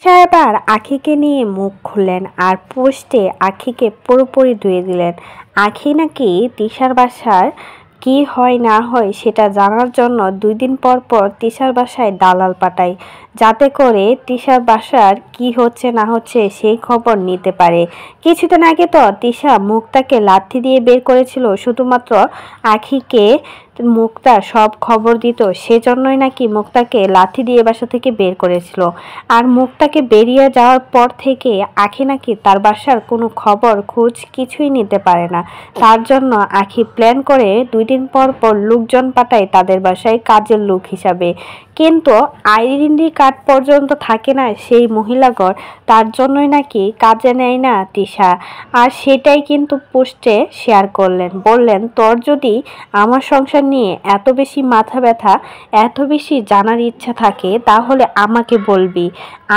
তিশা এবার আখিকে নিয়ে মুখ খুললেন আর পোস্টে আখিকে পুরোপুরি ধুয়ে দিলেন। আখি নাকি তিশার বাসার কি হয় না হয় সেটা জানার জন্য 2 দিন পর পর তিশার বাসায় দালাল পাঠায়, যাতে করে তিশার বাসার কি হচ্ছে না হচ্ছে সেই খবর নিতে পারে। কিছুদিন আগে তো তিশা মুক্তাকে লাথি দিয়ে বের করেছিল শুধুমাত্র আখিকে মুক্তার সব খবর দিত, সেজন্যই নাকি মুক্তাকে লাথি দিয়ে বাসা থেকে বের করেছিল। আর মুক্তাকে বেরিয়ে যাওয়ার পর থেকে আখি নাকি তার বাসার কোনো খবর খোঁজ কিছুই নিতে পারে না। তার জন্য আখি প্ল্যান করে 2 দিন পর পর লোকজন পাঠায় তাদের বাসায় কাজের লোক হিসাবে, কিন্তু আইডেন্টি কার্ড পর্যন্ত থাকে না সেই মহিলাগর, তার জন্যই নাকি কাজে নেয় না তিশা। আর সেটাই কিন্তু পোস্টে শেয়ার করলেন, বললেন তোর যদি আমার সংসার নিয়ে এত বেশি মাথা ব্যথা, এত বেশি জানার ইচ্ছা থাকে তাহলে আমাকে বলবি,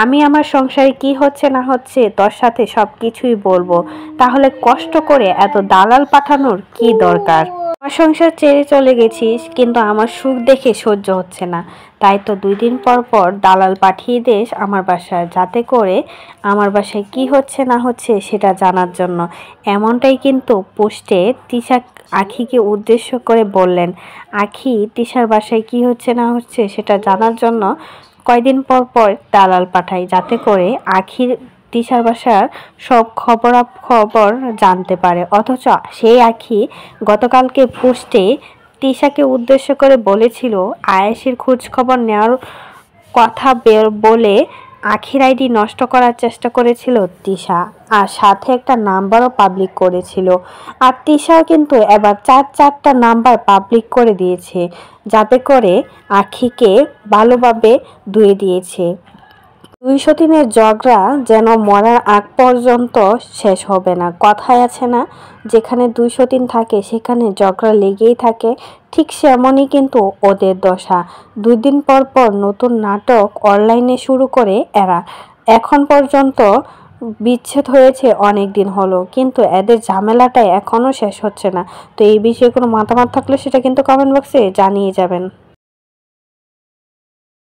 আমি আমার সংসারে কি হচ্ছে না হচ্ছে তোর সাথে সব কিছুই বলবো। তাহলে কষ্ট করে এত দালাল পাঠানোর কি দরকার? আমার সংসার ছেড়ে চলে গেছিস, কিন্তু আমার সুখ দেখে সহ্য হচ্ছে না, তাই তো 2 দিন পর পর দালাল পাঠিয়ে দিস আমার বাসায়, যাতে করে আমার বাসায় কি হচ্ছে না হচ্ছে সেটা জানার জন্য। এমনটাই কিন্তু পোস্টে তিশা আখিকে উদ্দেশ্য করে বললেন। আখি তিশার বাসায় কি হচ্ছে না হচ্ছে সেটা জানার জন্য কয়দিন পর পর দালাল পাঠায়, যাতে করে আখির তিশার বাসার সব খবর জানতে পারে। অথচ সেই আখি গতকালকে পোস্টে তিশাকে উদ্দেশ্য করে বলেছিল আয়েশের খোঁজ খবর নেওয়ার কথা বলে আখির আইডি নষ্ট করার চেষ্টা করেছিল তিশা, আর সাথে একটা নাম্বারও পাবলিক করেছিল। আর তিশাও কিন্তু এবার 4টা নাম্বার পাবলিক করে দিয়েছে, যাতে করে আখিকে ভালোভাবে ধুয়ে দিয়েছে। 200 দিনের ঝগড়া যেন মরার আগ পর্যন্ত শেষ হবে না। কথায় আছে না, যেখানে 200 দিন থাকে সেখানে ঝগড়া লেগেই থাকে, ঠিক সেমনই কিন্তু ওদের দশা। 2 দিন পর পর নতুন নাটক অনলাইনে শুরু করে এরা। এখন পর্যন্ত বিচ্ছেদ হয়েছে অনেক দিন হলো, কিন্তু এদের ঝামেলাটা এখনো শেষ হচ্ছে না। তো এই বিষয়ে কোনো মতামত থাকলে সেটা কিন্তু কমেন্ট বক্সে জানিয়ে যাবেন।